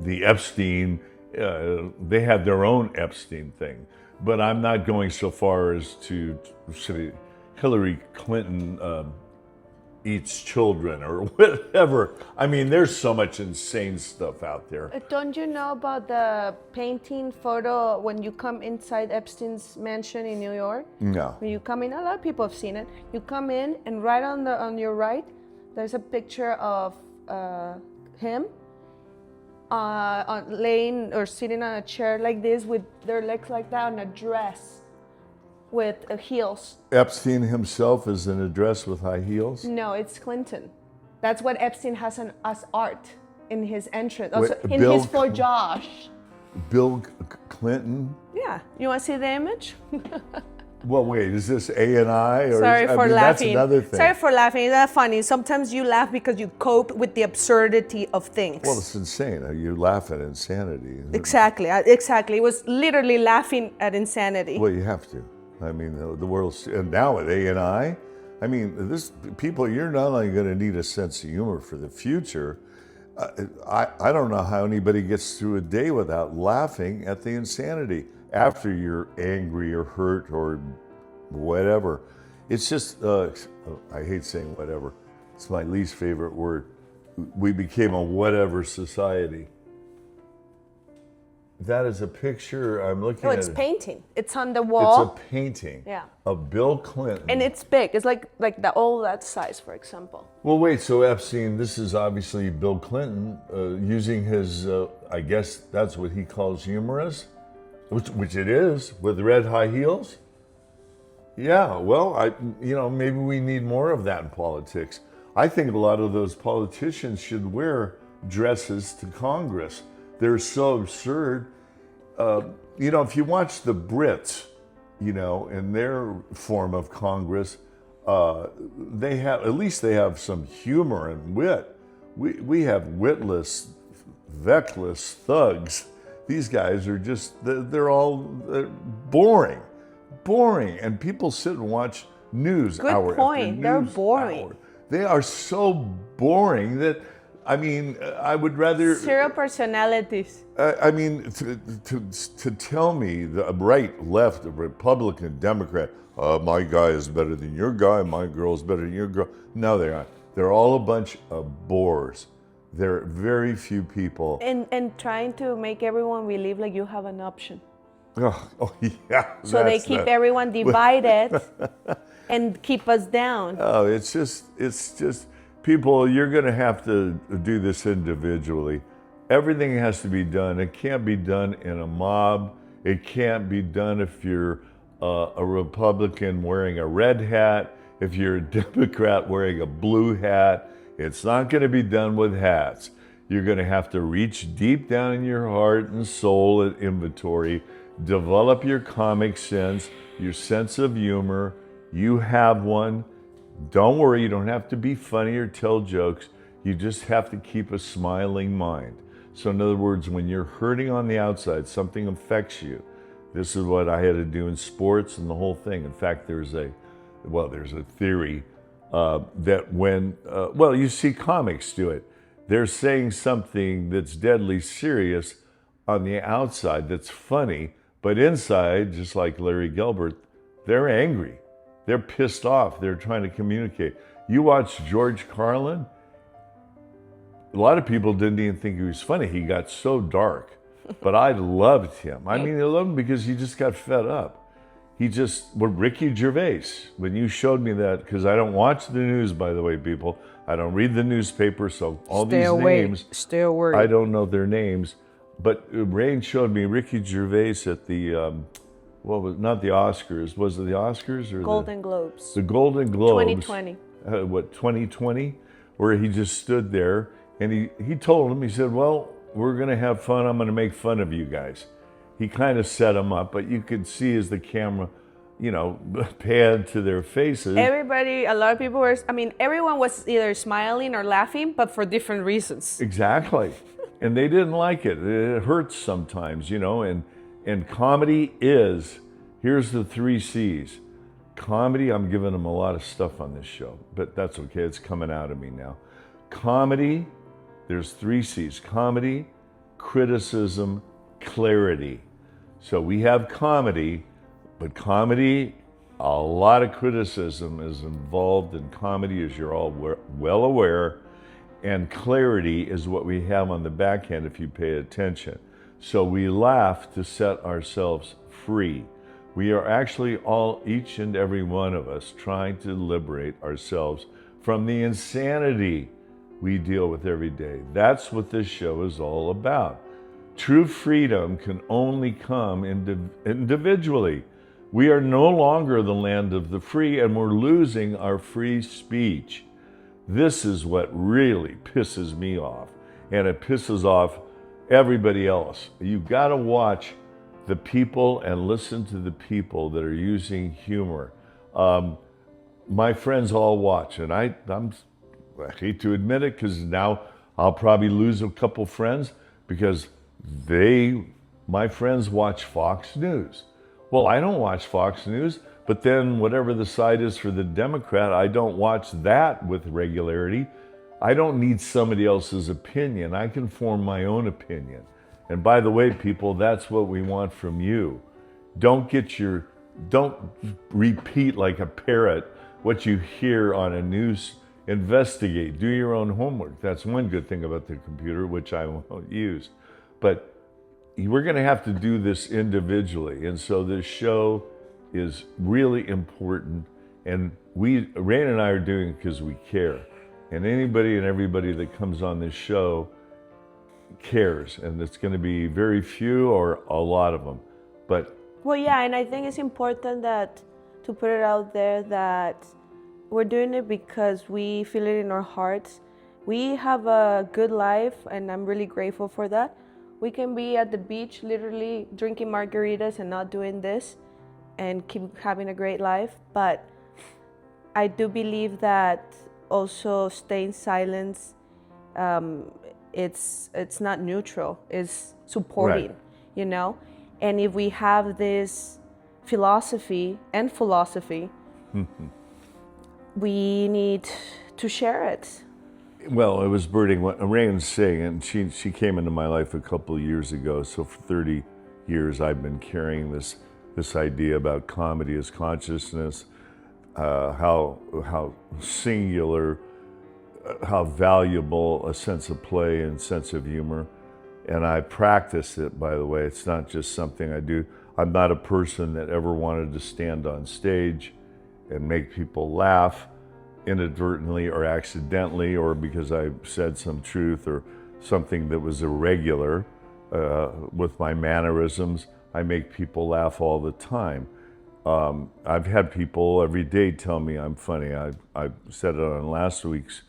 the Epstein, they had their own Epstein thing. But I'm not going so far as to say Hillary Clinton eats children or whatever. I mean, there's so much insane stuff out there. Don't you know about the painting photo when you come inside Epstein's mansion in New York? No. When you come in, a lot of people have seen it. You come in, and right on your right, there's a picture of him laying or sitting on a chair like this with their legs like that on a dress with heels. Epstein himself is in a dress with high heels? No, it's Clinton. That's what Epstein has as art in his entrance. Also, Wait, in Bill his for Josh. Bill Clinton? Yeah. You want to see the image? Well, wait, is this A&I? Or Sorry for laughing. That's another thing. Sorry for laughing. Is that funny? Sometimes you laugh because you cope with the absurdity of things. Well, it's insane. You laugh at insanity. Exactly. It was literally laughing at insanity. Well, you have to. I mean, the world's, and now with A&I mean, people, you're not only going to need a sense of humor for the future. I don't know how anybody gets through a day without laughing at the insanity after you're angry or hurt or whatever. It's just, I hate saying whatever. It's my least favorite word. We became a whatever society. That is a picture, I'm looking at. No, it's painting. It's on the wall. It's a painting Yeah. of Bill Clinton. And it's big. It's like all that size, for example. Well, wait, so Epstein, this is obviously Bill Clinton using his, I guess that's what he calls humorous, which it is, with red high heels. Yeah, well, maybe we need more of that in politics. I think a lot of those politicians should wear dresses to Congress. They're so absurd. If you watch the Brits, in their form of Congress, they have some humor and wit. We have witless, feckless thugs. These guys are they're all boring, and people sit and watch news Good hour point. after They're news boring. hour. They are so boring that I mean, I would rather. Zero personalities. I mean, to tell me the right, left, the Republican, Democrat, my guy is better than your guy, my girl is better than your girl. No, they aren't. They're all a bunch of bores. There are very few people. And trying to make everyone believe like you have an option. Oh yeah. So they keep everyone divided and keep us down. Oh, it's just people, you're going to have to do this individually. Everything has to be done. It can't be done in a mob. It can't be done if you're a Republican wearing a red hat, if you're a Democrat wearing a blue hat. It's not going to be done with hats. You're going to have to reach deep down in your heart and soul and inventory, develop your comic sense, your sense of humor. You have one. Don't worry, you don't have to be funny or tell jokes. You just have to keep a smiling mind. So in other words, when you're hurting on the outside, something affects you. This is what I had to do in sports and the whole thing. In fact, there's a theory that when, you see comics do it. They're saying something that's deadly serious on the outside that's funny, but inside, just like Larry Gilbert, they're angry. They're pissed off. They're trying to communicate. You watch George Carlin, a lot of people didn't even think he was funny. He got so dark, but I loved him. I mean, I loved him because he just got fed up. Ricky Gervais, when you showed me that, because I don't watch the news, by the way, people. I don't read the newspaper, so all these names, Stay away. I don't know their names. But Rain showed me Ricky Gervais at the, not the Oscars. Was it the Oscars or Golden Globes. The Golden Globes. 2020. 2020? Where he just stood there and he told him, he said, well, we're going to have fun. I'm going to make fun of you guys. He kind of set them up, but you could see as the camera, panned to their faces. A lot of people were, everyone was either smiling or laughing, but for different reasons. Exactly. And they didn't like it. It hurts sometimes, and comedy is, here's the 3 C's. Comedy, I'm giving them a lot of stuff on this show, but that's okay. It's coming out of me now. Comedy, there's 3 C's. Comedy, criticism, clarity. So we have comedy, but comedy, a lot of criticism is involved in comedy, as you're all well aware, and clarity is what we have on the back end if you pay attention. So we laugh to set ourselves free. We are actually each and every one of us, trying to liberate ourselves from the insanity we deal with every day. That's what this show is all about. True freedom can only come individually. We are no longer the land of the free, and we're losing our free speech. This is what really pisses me off, and it pisses off everybody else. You've got to watch the people and listen to the people that are using humor. My friends all watch, and I hate to admit it, because now I'll probably lose a couple friends because my friends watch Fox News. Well, I don't watch Fox News, but then whatever the side is for the Democrat, I don't watch that with regularity. I don't need somebody else's opinion. I can form my own opinion. And by the way, people, that's what we want from you. Don't repeat like a parrot what you hear on a news. Investigate, do your own homework. That's one good thing about the computer, which I won't use. But we're going to have to do this individually. And so this show is really important. And Rain and I are doing it because we care. And anybody and everybody that comes on this show cares. And it's going to be very few or a lot of them. But well, yeah, and I think it's important to put it out there that we're doing it because we feel it in our hearts. We have a good life, and I'm really grateful for that. We can be at the beach literally drinking margaritas and not doing this and keep having a great life. But I do believe that also staying silent, it's not neutral, it's supporting, right. And if we have this philosophy, we need to share it. Well, it was Birding what Rain saying, and she came into my life a couple of years ago. So for 30 years, I've been carrying this idea about comedy as consciousness, how singular, how valuable a sense of play and sense of humor. And I practice it, by the way. It's not just something I do. I'm not a person that ever wanted to stand on stage and make people laugh inadvertently or accidentally, or because I said some truth or something that was irregular with my mannerisms. I make people laugh all the time. I've had people every day tell me I'm funny. I said it on last week's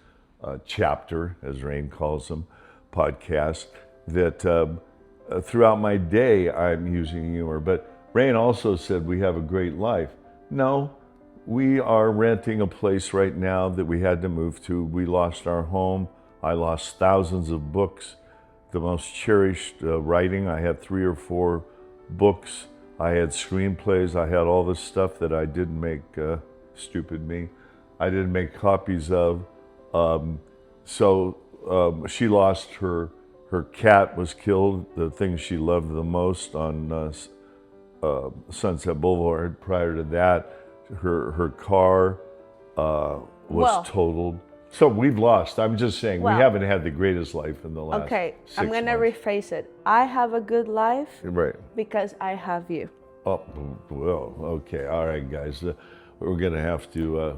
chapter, as Rain calls them, podcast, that throughout my day I'm using humor. But Rain also said we have a great life. No, we are renting a place right now that we had to move to. We lost our home. I lost thousands of books. The most cherished writing. I had 3 or 4 books. I had screenplays. I had all this stuff that I didn't make, stupid me, I didn't make copies of. She lost her cat was killed, the thing she loved the most on Sunset Boulevard. Prior to that, her car was totaled. So we've lost. I'm just saying, we haven't had the greatest life in the last 6 I'm going to months. rephrase it. I have a good life Right. because I have you. Oh, well, okay. All right, guys. We're going to have to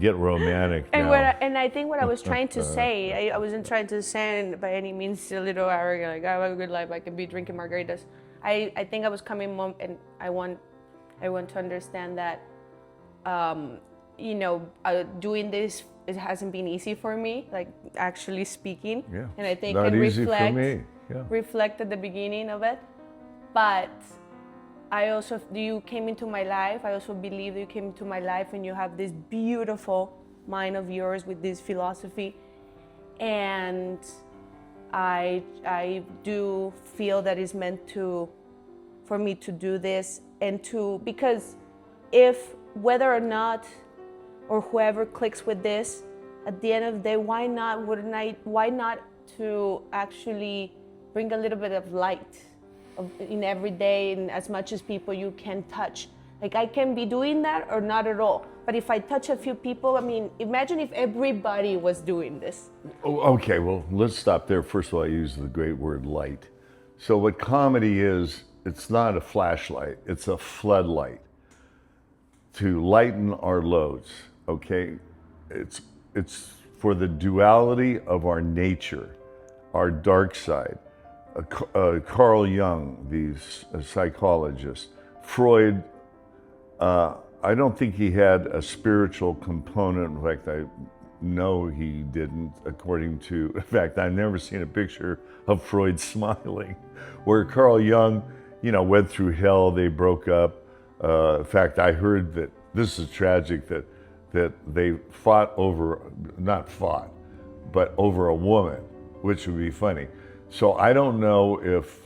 get romantic now. And I think what I was trying to say, I wasn't trying to sound by any means a little arrogant, like I have a good life, I could be drinking margaritas. I think I was coming home, and I want to understand that, doing this, it hasn't been easy for me, like actually speaking. Yeah. And I think Not I easy for me. Yeah. reflect at the beginning of it. But you came into my life. I also believe that you came into my life and you have this beautiful mind of yours with this philosophy. And I do feel that it's meant for me to do this because if whether or not or whoever clicks with this, at the end of the day, why not to actually bring a little bit of light in every day, and as much as people you can touch. Like I can be doing that or not at all. But if I touch a few people, I mean, imagine if everybody was doing this. Oh, okay, well, let's stop there. First of all, I use the great word light. So what comedy is, it's not a flashlight, it's a floodlight to lighten our loads, okay? It's for the duality of our nature, our dark side. Carl Jung, the psychologist, Freud, I don't think he had a spiritual component. In fact, I know he didn't, in fact, I've never seen a picture of Freud smiling. Where Carl Jung, went through hell, they broke up. In fact, I heard that, this is tragic, that they but over a woman, which would be funny. So I don't know if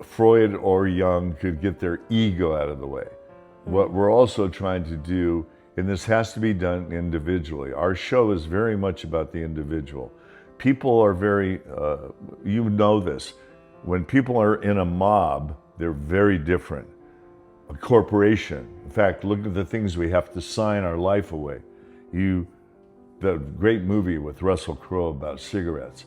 Freud or Jung could get their ego out of the way. What we're also trying to do, and this has to be done individually. Our show is very much about the individual. People are very, this, when people are in a mob, they're very different. A corporation, in fact, look at the things we have to sign our life away. The great movie with Russell Crowe about cigarettes.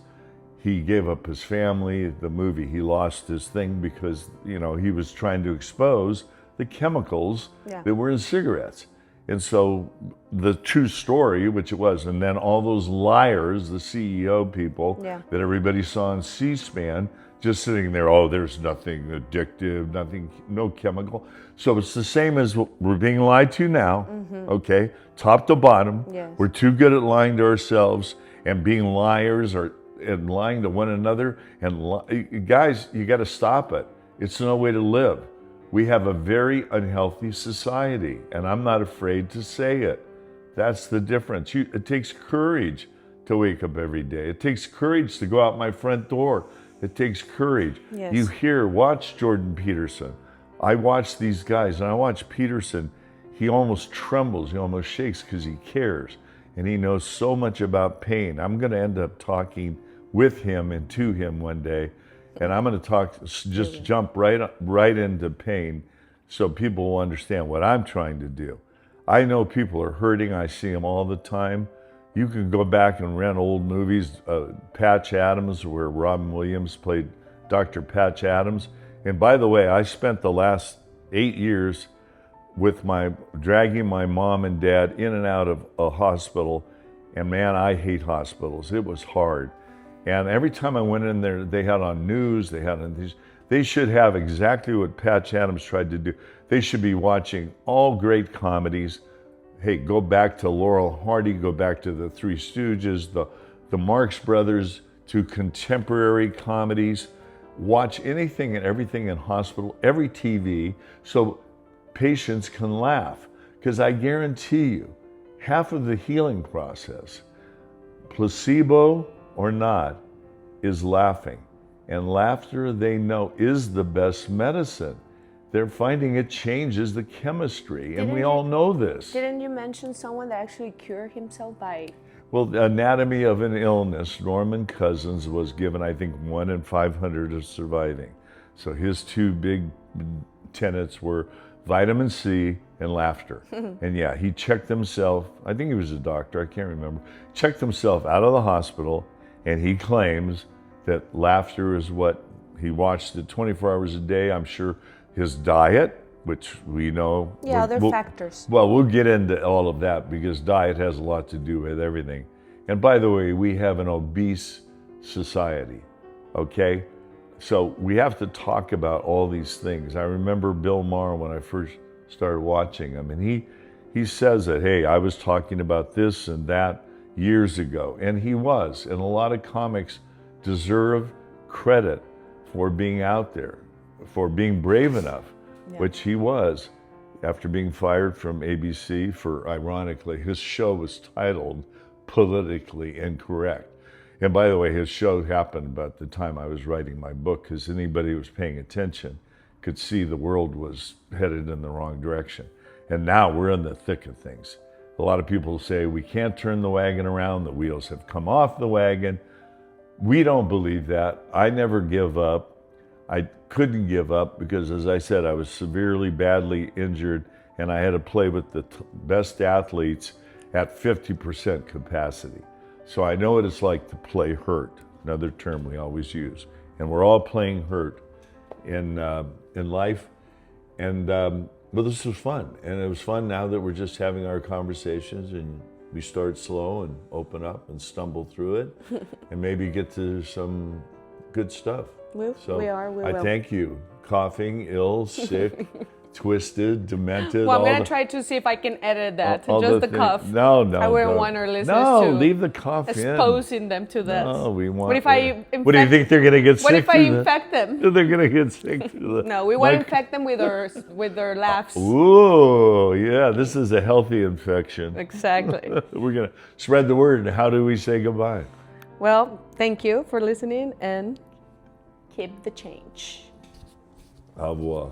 He gave up his family, the movie, he lost his thing because, he was trying to expose the chemicals that were in cigarettes. And so the true story, which it was, and then all those liars, the CEO people that everybody saw on C-SPAN, just sitting there, there's nothing addictive, no chemical. So it's the same as what we're being lied to now, okay? Top to bottom, we're too good at lying to ourselves and being liars and lying to one another. And guys, you got to stop it. It's no way to live. We have a very unhealthy society, and I'm not afraid to say it. That's the difference. It takes courage to wake up every day. It takes courage to go out my front door. It takes courage. Yes. Watch Jordan Peterson. I watch these guys, and I watch Peterson. He almost trembles, he almost shakes because he cares. and he knows so much about pain. I'm going to end up talking with him and to him one day, and I'm going to just jump right into pain so people will understand what I'm trying to do. I know people are hurting. I see them all the time. You can go back and rent old movies, Patch Adams, where Robin Williams played Dr. Patch Adams. And by the way, I spent the last 8 years dragging my mom and dad in and out of a hospital. And man, I hate hospitals. It was hard. And every time I went in there, they had on news, they should have exactly what Patch Adams tried to do. They should be watching all great comedies. Hey, go back to Laurel Hardy, go back to the Three Stooges, the Marx Brothers, to contemporary comedies. Watch anything and everything in hospital, every TV, so patients can laugh. Because I guarantee you, half of the healing process, placebo or not, is laughing. And laughter, they know, is the best medicine. They're finding it changes the chemistry, and we all know this. Didn't you mention someone that actually cured himself by? Well, the Anatomy of an Illness, Norman Cousins was given, I think, 1 in 500 of surviving. So his two big tenets were vitamin C and laughter. And yeah, he checked himself, I think he was a doctor, I can't remember, checked himself out of the hospital, and he claims that laughter is what he watched it 24 hours a day. I'm sure his diet, which we know. Yeah, other factors. Well, we'll get into all of that because diet has a lot to do with everything. And by the way, we have an obese society, okay? So we have to talk about all these things. I remember Bill Maher when I first started watching him, and he says that, hey, I was talking about this and that years ago, and he was. And a lot of comics deserve credit for being out there, for being brave enough, which he was, after being fired from ABC for, ironically, his show was titled Politically Incorrect. And by the way, his show happened about the time I was writing my book, because anybody who was paying attention could see the world was headed in the wrong direction. And now we're in the thick of things. A lot of people say we can't turn the wagon around, the wheels have come off the wagon. We don't believe that. I never give up. I couldn't give up because, as I said, I was severely, badly injured, and I had to play with the best athletes at 50% capacity. So I know what it's like to play hurt, another term we always use. And we're all playing hurt in life. And well, this was fun. And it was fun now that we're just having our conversations, and we start slow and open up and stumble through it and maybe get to some good stuff. We will. I thank you. Coughing, ill, sick, twisted, demented. Well, I'm going to try to see if I can edit that. Just the cough. No. I wouldn't want our listeners to leave the cough exposing them to that. No, we want. What if I what do you think they're going to get sick? What if I infect them? They're going to get sick. No, we want to infect them with their laughs. Ooh, yeah, this is a healthy infection. Exactly. We're going to spread the word. How do we say goodbye? Well, thank you for listening, and keep the change. Au revoir.